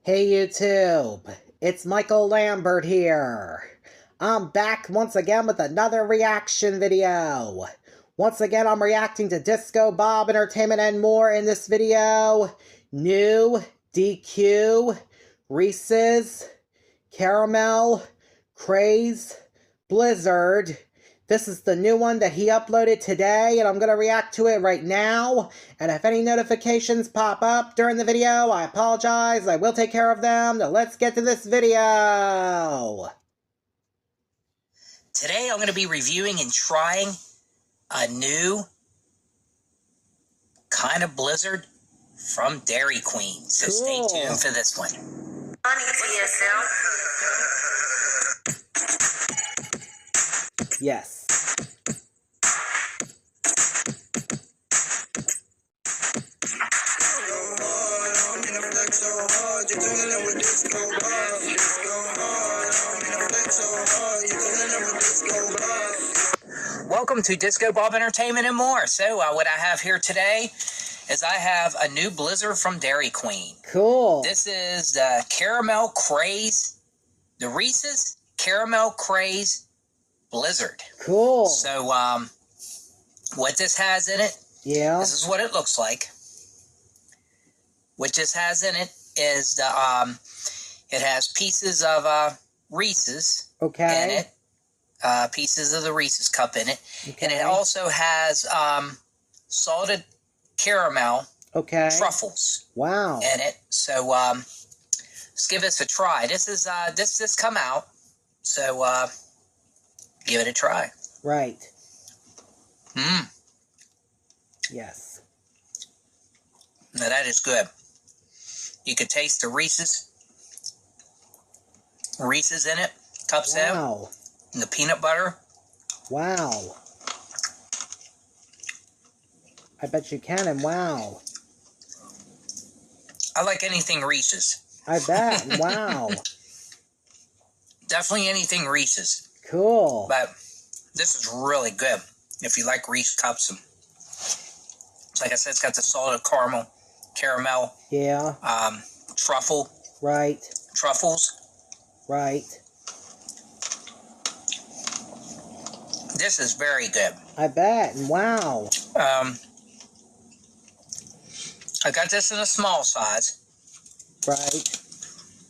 Hey YouTube, it's Michael Lambert here. I'm back once again with another reaction video. Once again, I'm reacting to Disco Bob Entertainment and more in this video. New, DQ, Reese's, Caramel, Craze, Blizzard. This is the new one that he uploaded today, and I'm going to react to it right now. And if any notifications pop up during the video, I apologize. I will take care of them. Now let's get to this video. Today I'm going to be reviewing and trying a new kind of Blizzard from Dairy Queen. So Cool. Stay tuned for this one. Yes. Welcome to Disco Bob Entertainment and more. So what I have here today is I have a new Blizzard from Dairy Queen. Cool. This is the Caramel Craze, the Reese's Caramel Craze Blizzard. Cool. So what this has in it, Yeah. this is what it looks like. What this has in it is the it has pieces of Reese's Okay. in it. Pieces of the Reese's cup in it. Okay. And it also has salted caramel truffles Wow. in it. So let's give this a try. This is this just come out, so give it a try. Right. Mmm. Yes. Now that is good. You can taste the Reese's in it, cups out, Wow. and the peanut butter. Wow. I bet you can, and wow. I like anything Reese's. I bet. Wow. Definitely anything Reese's. Cool. But this is really good if you like Reese cups. And like I said, it's got the salted caramel, Yeah. Right. truffles. Right. This is very good. I bet. Wow. I got this in a small size. Right.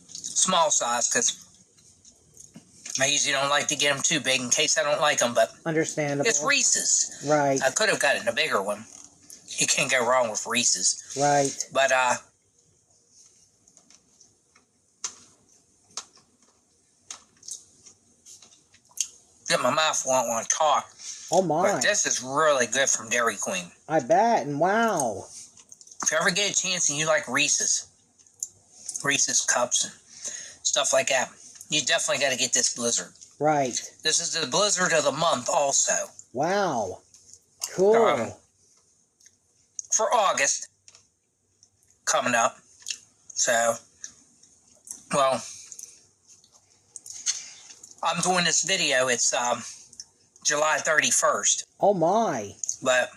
Small size because I usually don't like to get them too big in case I don't like them, but Understandable. it's Reese's. Right. I could have gotten a bigger one. You can't go wrong with Reese's. Right. But get my mouth won't want to talk. Oh my. But this is really good from Dairy Queen. I bet. And wow. If you ever get a chance and you like Reese's cups and stuff like that, you definitely got to get this Blizzard. Right. This is the Blizzard of the month also. Wow. Cool. For August coming up. So, well, I'm doing this video. It's July 31st. Oh my. But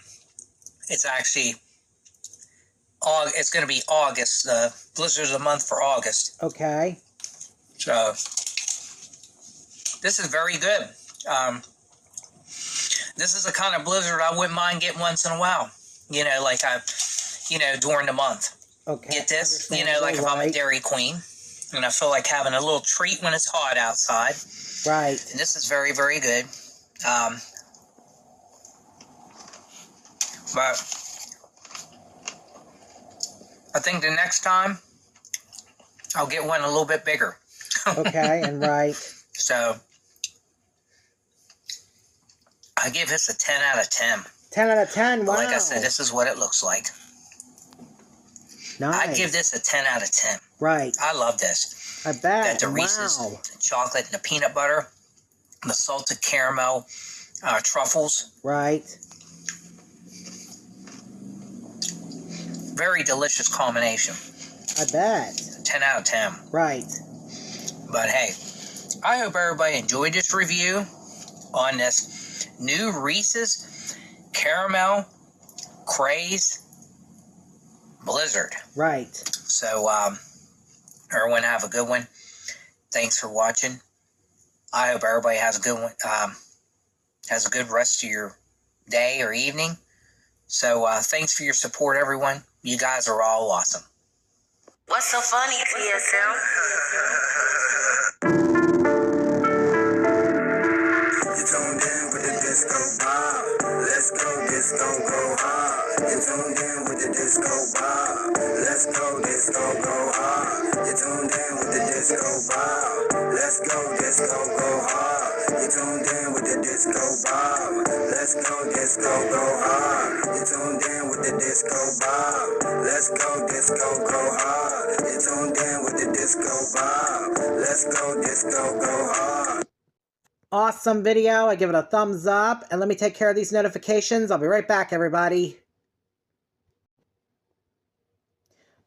it's actually it's going to be August, the Blizzard of the month for August. Okay. So this is very good. This is the kind of Blizzard I wouldn't mind getting once in a while. You know, like during the month. Okay. Get this, like if I'm a Dairy Queen, and I feel like having a little treat when it's hot outside. Right. And this is very, very good. But I think the next time I'll get one a little bit bigger. Okay, and right. So I give this a 10 out of 10. 10 out of 10, wow. Like I said, this is what it looks like. Nice. I'd give this a 10 out of 10. Right. I love this. I bet. Got the Reese's, wow. the chocolate, and the peanut butter, the salted caramel, truffles. Right. Very delicious combination. I bet. 10 out of 10. Right. But hey, I hope everybody enjoyed this review on this new Reese's Caramel Craze Blizzard. Right. So, Everyone have a good one. Thanks for watching. I hope everybody has a good one. Has a good rest of your day or evening. So thanks for your support, everyone. You guys are all awesome. What's so funny, TSM? You tuned in with the disco bob. Let's go, disco, go hard. You tuned in with the disco bob. Let's go, disco, go hard. You tuned in with the disco bob. Let's go, disco, go hard. You tuned in with the disco bob. Let's go, disco, go hard. You tuned in with the disco bob. Let's go, disco, go hard. You tuned in with the disco bob. Let's go, disco, go hard. Awesome video. I give it a thumbs up. And let me take care of these notifications. I'll be right back, everybody.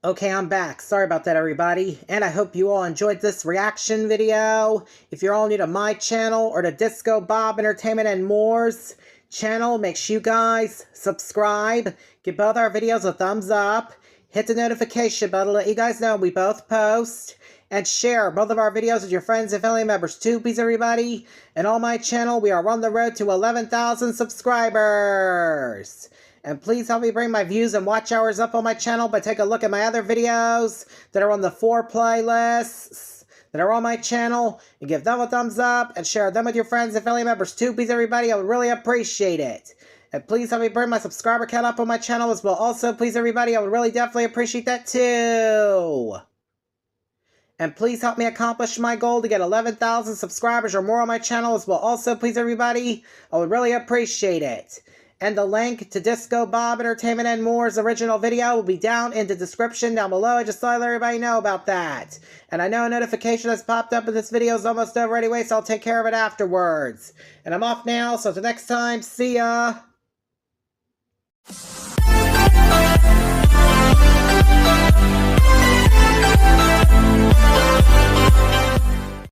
Okay, I'm back. Sorry about that, everybody. And I hope you all enjoyed this reaction video. If you're all new to my channel or to Disco Bob Entertainment and More's channel, make sure you guys subscribe. Give both our videos a thumbs up. Hit the notification bell to let you guys know we both post. And share both of our videos with your friends and family members too, please, everybody. And on my channel, we are on the road to 11,000 subscribers. And please help me bring my views and watch hours up on my channel by taking a look at my other videos that are on the 4 playlists that are on my channel. And give them a thumbs up and share them with your friends and family members too, please, everybody. I would really appreciate it. And please help me bring my subscriber count up on my channel as well. Also, please, everybody, I would really definitely appreciate that too. And please help me accomplish my goal to get 11,000 subscribers or more on my channel as well. Also, please, everybody, I would really appreciate it. And the link to Disco Bob Entertainment and More's original video will be down in the description down below. I just thought I'd let everybody know about that. And I know a notification has popped up and this video is almost over anyway, so I'll take care of it afterwards. And I'm off now, so until next time, see ya!